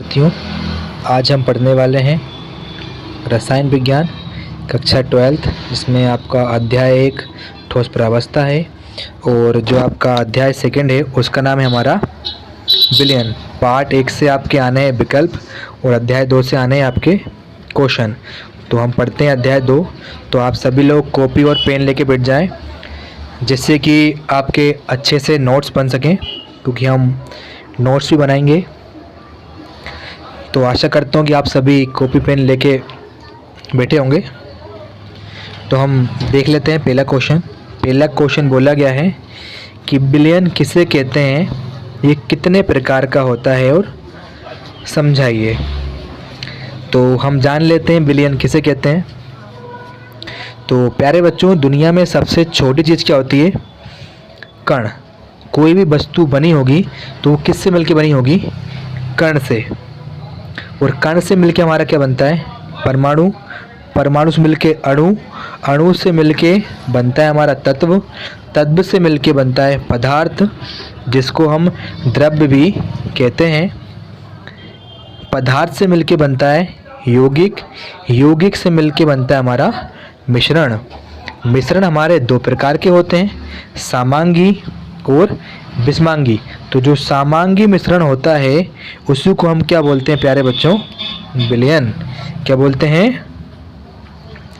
साथियों, आज हम पढ़ने वाले हैं रसायन विज्ञान कक्षा 12th, जिसमें आपका अध्याय 1 ठोस प्रावस्था है और जो आपका अध्याय 2 है उसका नाम है हमारा विलयन। पार्ट 1 से आपके आने हैं विकल्प और अध्याय 2 से आने हैं आपके क्वेश्चन। तो हम पढ़ते हैं अध्याय 2। तो आप सभी लोग कॉपी और पेन लेके बैठ जाएं, जिससे कि आपके अच्छे से नोट्स बन सकें, क्योंकि हम नोट्स भी बनाएंगे। तो आशा करता हूँ कि आप सभी कॉपी पेन लेके बैठे होंगे। तो हम देख लेते हैं पहला क्वेश्चन। पहला क्वेश्चन बोला गया है कि विलयन किसे कहते हैं, ये कितने प्रकार का होता है और समझाइए। तो हम जान लेते हैं विलयन किसे कहते हैं। तो प्यारे बच्चों, दुनिया में सबसे छोटी चीज़ क्या होती है? कण। कोई भी वस्तु बनी होगी तो वो किससे मिलके बनी होगी? कण से। और कण से मिलके हमारा क्या बनता है? परमाणु। परमाणु से मिलके अणु। अणु से मिलके बनता है हमारा तत्व। तत्व से मिलके बनता है पदार्थ, जिसको हम द्रव्य भी कहते हैं। पदार्थ से मिलके बनता है यौगिक। यौगिक से मिलके बनता है हमारा मिश्रण। मिश्रण हमारे 2 प्रकार के होते हैं, समांगी और विषमांगी। तो जो समांगी मिश्रण होता है उसी को हम क्या बोलते हैं प्यारे बच्चों? विलयन। क्या बोलते हैं?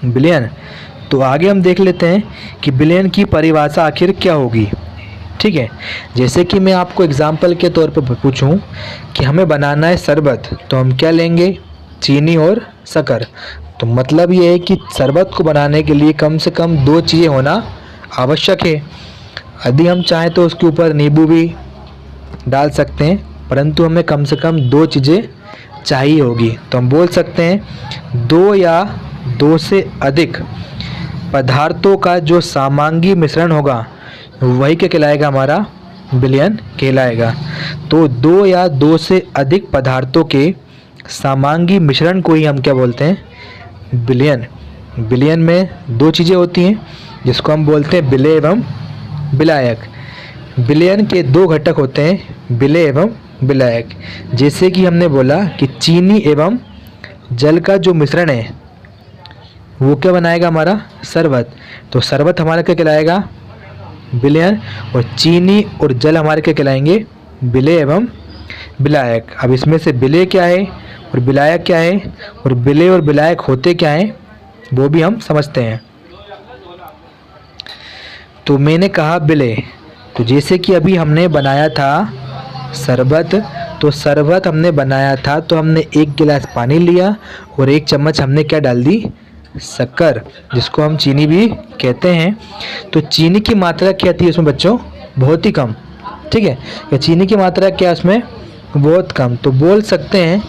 विलयन। तो आगे हम देख लेते हैं कि विलयन की परिभाषा आखिर क्या होगी। ठीक है, जैसे कि मैं आपको एग्जाम्पल के तौर पर पूछूं कि हमें बनाना है शरबत, तो हम क्या लेंगे? चीनी और शक्कर। तो मतलब ये है कि शरबत को बनाने के लिए कम से कम 2 चीज़ें होना आवश्यक है। यदि हम चाहें तो उसके ऊपर नींबू भी डाल सकते हैं, परंतु हमें कम से कम 2 चीज़ें चाहिए होगी। तो हम बोल सकते हैं 2 या 2 से अधिक पदार्थों का जो समांगी मिश्रण होगा वही क्या कहलाएगा? हमारा विलयन कहलाएगा। तो 2 या 2 से अधिक पदार्थों के समांगी मिश्रण को ही हम क्या बोलते हैं? विलयन। विलयन में 2 चीज़ें होती हैं, जिसको हम बोलते हैं विलेय एवं विलायक। विलयन के 2 घटक होते हैं, विलेय एवं विलायक। जैसे कि हमने बोला कि चीनी एवं जल का जो मिश्रण है वो क्या बनाएगा? हमारा शरबत। तो शरबत हमारा क्या कहलाएगा? विलयन। और चीनी और जल हमारे क्या कहलाएंगे? विलेय एवं विलायक। अब इसमें से विलेय क्या है और विलायक क्या है, और विलेय और विलायक होते क्या हैं, वो भी हम समझते हैं। तो मैंने कहा विलेय। तो जैसे कि अभी हमने बनाया था शरबत, तो शरबत हमने बनाया था तो हमने 1 गिलास पानी लिया और 1 चम्मच हमने क्या डाल दी? शक्कर, जिसको हम चीनी भी कहते हैं। तो चीनी की मात्रा क्या थी उसमें बच्चों? बहुत ही कम। ठीक है, या चीनी की मात्रा क्या उसमें? बहुत कम। तो बोल सकते हैं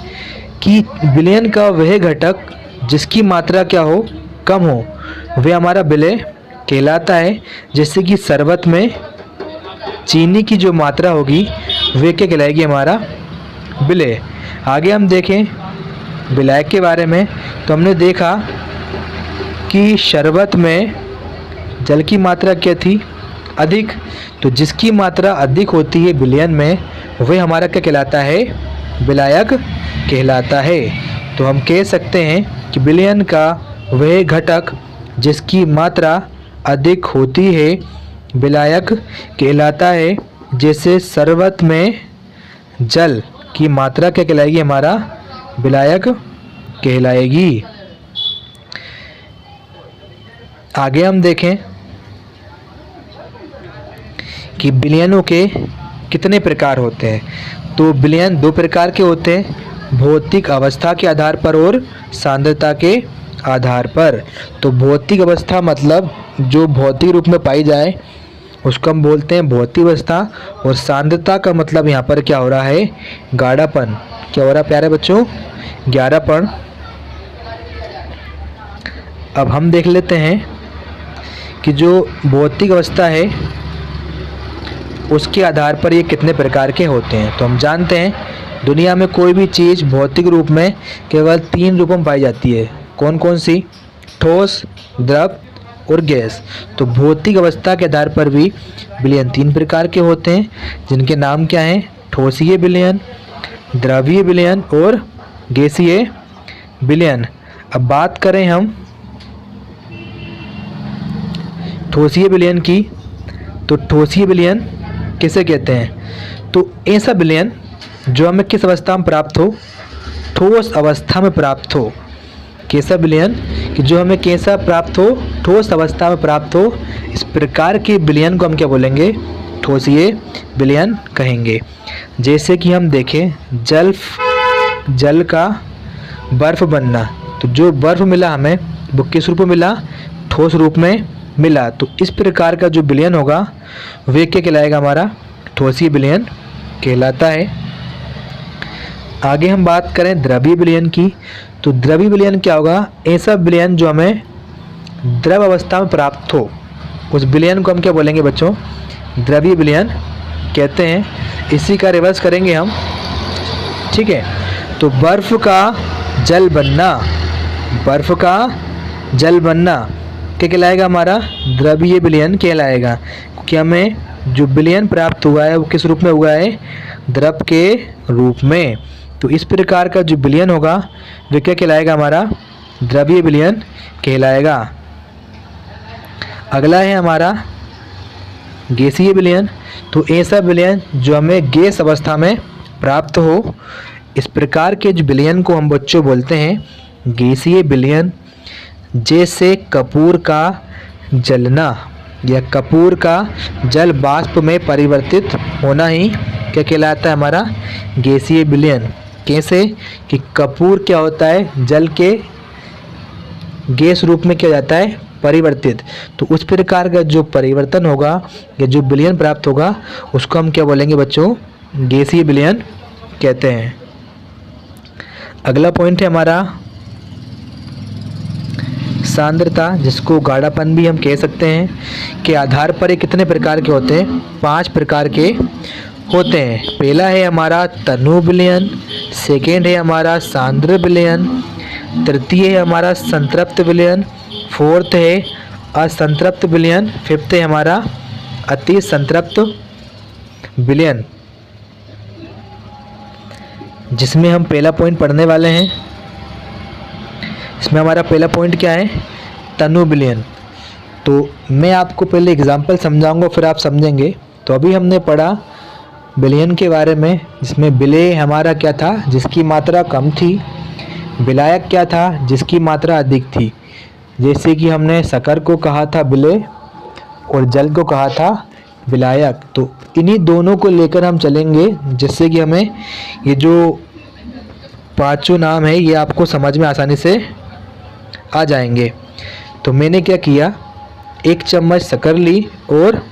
कि विलयन का वह घटक जिसकी मात्रा क्या हो? कम हो, वह हमारा विलेय कहलाता है। जैसे कि शरबत में चीनी की जो मात्रा होगी वह क्या कहलाएगी? हमारा विलेय। आगे हम देखें विलायक के बारे में, तो हमने देखा कि शरबत में जल की मात्रा क्या थी? अधिक। तो जिसकी मात्रा अधिक होती है विलयन में, वह हमारा क्या कहलाता है? विलायक कहलाता है। तो हम कह सकते हैं कि विलयन का वह घटक जिसकी मात्रा अधिक होती है विलायक कहलाता है। जैसे शरबत में जल की मात्रा क्या कहलाएगी? हमारा विलायक कहलाएगी। आगे हम देखें कि विलयनों के कितने प्रकार होते हैं। तो विलयन 2 प्रकार के होते हैं, भौतिक अवस्था के आधार पर और सांद्रता के आधार पर। तो भौतिक अवस्था मतलब जो भौतिक रूप में पाई जाए उसको हम बोलते हैं भौतिक अवस्था। और सांद्रता का मतलब यहाँ पर क्या हो रहा है? गाढ़ापन। क्या हो रहा है प्यारे बच्चों? गाढ़ापन। अब हम देख लेते हैं कि जो भौतिक अवस्था है उसके आधार पर ये कितने प्रकार के होते हैं। तो हम जानते हैं दुनिया में कोई भी चीज़ भौतिक रूप में केवल 3 रूपों में पाई जाती है। कौन कौन सी? ठोस, द्रव और गैस। तो भौतिक अवस्था के आधार पर भी विलयन 3 प्रकार के होते हैं, जिनके नाम क्या हैं? ठोसीय विलयन, द्रवीय विलयन और गैसीय विलयन। अब बात करें हम ठोसीय विलयन की, तो ठोसीय विलयन किसे कहते हैं? तो ऐसा विलयन जो हमें किस अवस्था में प्राप्त हो? ठोस अवस्था में प्राप्त हो। कैसा विलयन कि जो हमें कैसा प्राप्त हो? ठोस अवस्था में प्राप्त हो। इस प्रकार के विलयन को हम क्या बोलेंगे? ठोसीय विलयन कहेंगे। जैसे कि हम देखें जल का बर्फ बनना, तो जो बर्फ मिला हमें वो किस रूप में मिला? ठोस रूप में मिला। तो इस प्रकार का जो विलयन होगा वे क्या कहलाएगा? हमारा ठोसीय विलयन कहलाता है। आगे हम बात करें द्रवीय विलयन की, तो द्रवीय विलयन क्या होगा? ऐसा विलयन जो हमें द्रव अवस्था में प्राप्त हो, उस विलयन को हम क्या बोलेंगे बच्चों? द्रवीय विलयन कहते हैं। इसी का रिवर्स करेंगे हम, ठीक है। तो बर्फ का जल बनना, बर्फ का जल बनना क्या कहलाएगा? हमारा द्रवीय विलयन कहलाएगा, क्योंकि हमें जो विलयन प्राप्त हुआ है वो किस रूप में हुआ है? द्रव के रूप में। तो इस प्रकार का जो विलयन होगा वह क्या कहलाएगा? हमारा द्रवीय विलयन कहलाएगा। अगला है हमारा गैसीय विलयन। तो ऐसा विलयन जो हमें गैस अवस्था में प्राप्त हो, इस प्रकार के जो विलयन को हम बच्चों बोलते हैं गैसीय विलयन। जैसे कपूर का जलना या कपूर का जल वाष्प में परिवर्तित होना ही क्या कहलाता है? हमारा गैसीय विलयन। कैसे कि कपूर क्या होता है? जल के गैस रूप में क्या जाता है? परिवर्तित। तो उस प्रकार का जो परिवर्तन होगा या जो विलयन प्राप्त होगा उसको हम क्या बोलेंगे बच्चों? गैसीय विलयन कहते हैं। अगला पॉइंट है हमारा सांद्रता, जिसको गाढ़ापन भी हम कह सकते हैं, के आधार पर ये कितने प्रकार के होते हैं? 5 प्रकार के होते हैं। पहला है हमारा तनु विलयन, सेकेंड है हमारा सांद्र विलयन, तृतीय है हमारा संतृप्त विलयन, फोर्थ है असंतृप्त विलयन, फिफ्थ है हमारा अति संतृप्त विलयन। जिसमें हम पहला पॉइंट पढ़ने वाले हैं। इसमें हमारा पहला पॉइंट क्या है? तनु विलयन। तो मैं आपको पहले एग्जांपल समझाऊंगा फिर आप समझेंगे। तो अभी हमने पढ़ा विलयन के बारे में, जिसमें विलेय हमारा क्या था? जिसकी मात्रा कम थी। विलायक क्या था? जिसकी मात्रा अधिक थी। जैसे कि हमने शक्कर को कहा था विलेय और जल को कहा था विलायक। तो इन्हीं दोनों को लेकर हम चलेंगे, जिससे कि हमें ये जो पांचों नाम है ये आपको समझ में आसानी से आ जाएंगे। तो मैंने क्या किया, 1 चम्मच शक्कर ली और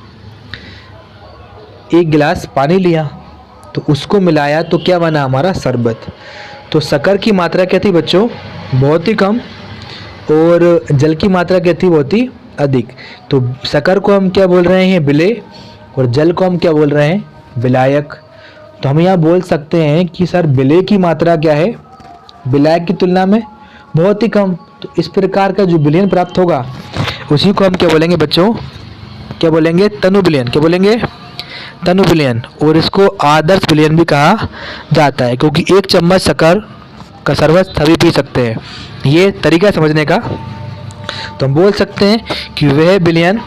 1 गिलास पानी लिया, तो उसको मिलाया तो क्या बना? हमारा शरबत। तो शक्कर की मात्रा क्या थी बच्चों? बहुत ही कम, और जल की मात्रा क्या थी? बहुत ही अधिक। तो शक्कर को हम क्या बोल रहे हैं? विलेय, और जल को हम क्या बोल रहे हैं? विलायक। तो हम यहाँ बोल सकते हैं कि सर विलेय की मात्रा क्या है विलायक की तुलना में? बहुत ही कम। तो इस प्रकार का जो विलयन प्राप्त होगा उसी को हम क्या बोलेंगे बच्चों? क्या बोलेंगे? तनु विलयन। क्या बोलेंगे? तनु विलयन। और इसको आदर्श विलयन भी कहा जाता है, क्योंकि 1 चम्मच शक्कर का शरबत सभी पी सकते हैं। ये तरीका समझने का। तो हम बोल सकते हैं कि वह विलयन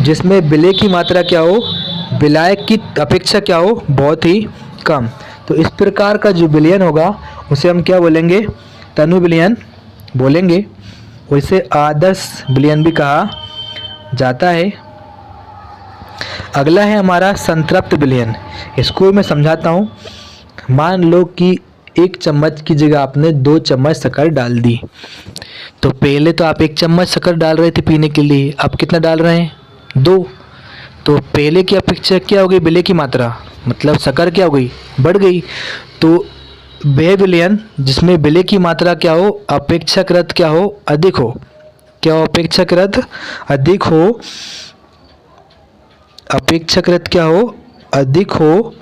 जिसमें विलेय की मात्रा क्या हो? विलायक की अपेक्षा क्या हो? बहुत ही कम। तो इस प्रकार का जो विलयन होगा उसे हम क्या बोलेंगे? तनु विलयन बोलेंगे, और इसे आदर्श विलयन भी कहा जाता है। अगला है हमारा संतृप्त विलयन। इसको मैं समझाता हूँ। मान लो कि 1 चम्मच की जगह आपने 2 चम्मच शक्कर डाल दी। तो पहले तो आप 1 चम्मच शक्कर डाल रहे थे पीने के लिए, अब कितना डाल रहे हैं? 2। तो पहले की अपेक्षा क्या हो गई? विलेय की मात्रा, मतलब शक्कर क्या हो गई? बढ़ गई। तो वह विलयन जिसमें विलेय की मात्रा क्या हो? अपेक्षाकृत क्या हो? अधिक हो। क्या हो? अपेक्षाकृत अधिक हो। अपेक्षाकृत क्या हो? अधिक हो।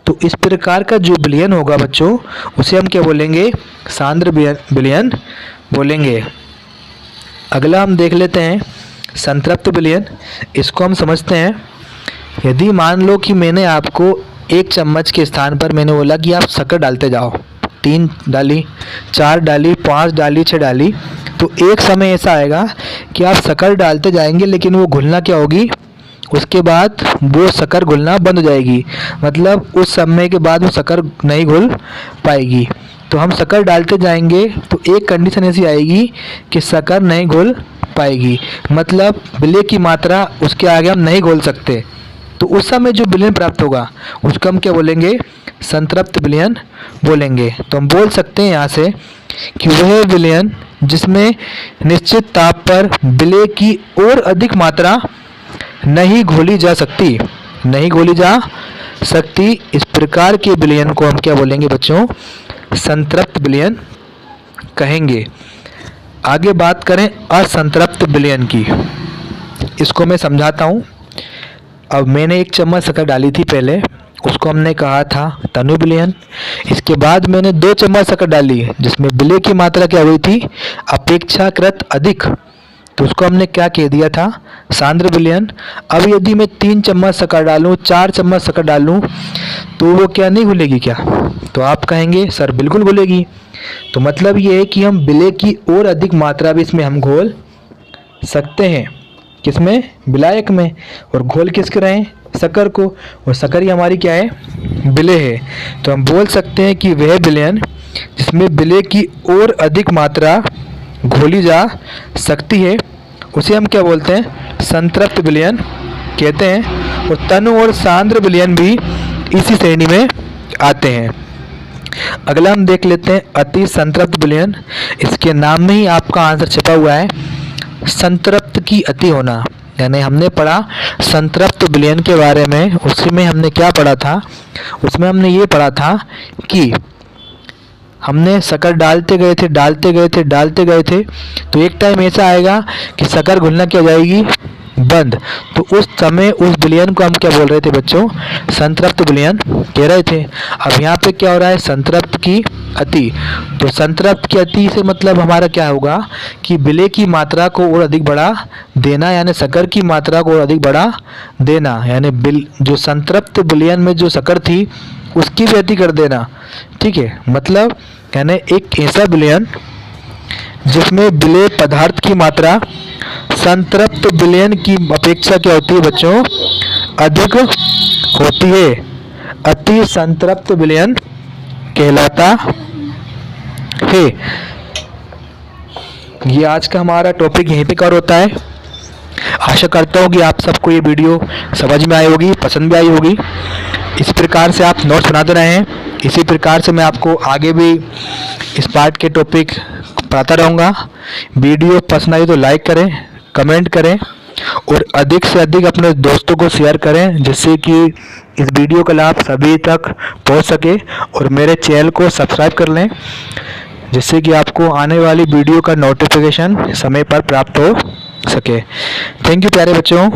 तो इस प्रकार का जो विलयन होगा बच्चों उसे हम क्या बोलेंगे? सांद्र विलयन बोलेंगे। अगला हम देख लेते हैं संतृप्त विलयन। इसको हम समझते हैं। यदि मान लो कि मैंने आपको 1 चम्मच के स्थान पर मैंने बोला कि आप शक्कर डालते जाओ। 3 डाली, 4 डाली, 5 डाली, 6 डाली, तो एक समय ऐसा आएगा कि आप शक्कर डालते जाएंगे लेकिन वो घुलना क्या होगी, उसके बाद वो शक्कर घुलना बंद हो जाएगी। मतलब उस समय के बाद वो शक्कर नहीं घुल पाएगी। तो हम शक्कर डालते जाएंगे तो एक कंडीशन ऐसी आएगी कि शक्कर नहीं घुल पाएगी, मतलब विलय की मात्रा उसके आगे हम नहीं घोल सकते। तो उस समय जो विलयन प्राप्त होगा उसको हम क्या बोलेंगे, संतृप्त विलयन बोलेंगे। तो हम बोल सकते हैं यहाँ से कि वह विलयन जिसमें निश्चित ताप पर विलय की और अधिक मात्रा नहीं घोली जा सकती, नहीं घोली जा सकती, इस प्रकार के विलयन को हम क्या बोलेंगे बच्चों, संतृप्त विलयन कहेंगे। आगे बात करें असंतृप्त विलयन की, इसको मैं समझाता हूँ। अब मैंने 1 चम्मच शक्कर डाली थी पहले, उसको हमने कहा था तनु विलयन। इसके बाद मैंने 2 चम्मच शक्कर डाली जिसमें विलय की मात्रा क्या हुई थी, अपेक्षाकृत अधिक, तो उसको हमने क्या कह दिया था, सांद्र विलयन। अब यदि मैं 3 चम्मच शक्कर डालूं, 4 चम्मच शक्कर डालूं, तो वो क्या नहीं घुलेगी क्या, तो आप कहेंगे सर बिल्कुल घुलेगी। तो मतलब ये है कि हम विलय की और अधिक मात्रा भी इसमें हम घोल सकते हैं, किसमें, विलायक में। और घोल किसके रहे हैं, शक्कर को, और शक्कर ही हमारी क्या है, विलय है। तो हम बोल सकते हैं कि वह विलयन जिसमें विलय की और अधिक मात्रा घोली जा सकती है उसे हम क्या बोलते हैं, संतृप्त विलयन कहते हैं। और तनु और सांद्र विलयन भी इसी श्रेणी में आते हैं। अगला हम देख लेते हैं अति संतृप्त विलयन। इसके नाम में ही आपका आंसर छिपा हुआ है, संतृप्त की अति होना। यानी हमने पढ़ा संतृप्त विलयन के बारे में, उसमें हमने क्या पढ़ा था, उसमें हमने ये पढ़ा था कि हमने शक्कर डालते गए थे, तो एक टाइम ऐसा आएगा कि शक्कर घुलना क्या हो जाएगी, बंद। तो उस समय उस विलयन को हम क्या बोल रहे थे बच्चों, संतृप्त विलयन कह रहे थे। अब यहाँ पे क्या हो रहा है, संतृप्त की अति। तो संतृप्त की अति से मतलब हमारा क्या होगा कि विलय की मात्रा को और अधिक बढ़ा देना, यानी शक्कर की मात्रा को और अधिक बढ़ा देना, यानी जो संतृप्त विलयन में जो शक्कर थी उसकी भी अति कर देना। ठीक है, मतलब यानी एक ऐसा विलयन जिसमें विलय पदार्थ की मात्रा संतृप्त विलयन की अपेक्षा क्या होती है बच्चों, अधिक होती है, अति संतृप्त विलयन कहलाता है। ये आज का हमारा टॉपिक यहीं पे कवर होता है। आशा करता हूँ कि आप सबको ये वीडियो समझ में आई होगी, पसंद भी आई होगी। इस प्रकार से आप नोट्स बनाते रहें, इसी प्रकार से मैं आपको आगे भी इस पार्ट के टॉपिक पढ़ाता रहूँगा। वीडियो पसंद आई तो लाइक करें, कमेंट करें और अधिक से अधिक अपने दोस्तों को शेयर करें, जिससे कि इस वीडियो का लाभ सभी तक पहुंच सके। और मेरे चैनल को सब्सक्राइब कर लें, जिससे कि आपको आने वाली वीडियो का नोटिफिकेशन समय पर प्राप्त हो सके। थैंक यू प्यारे बच्चों।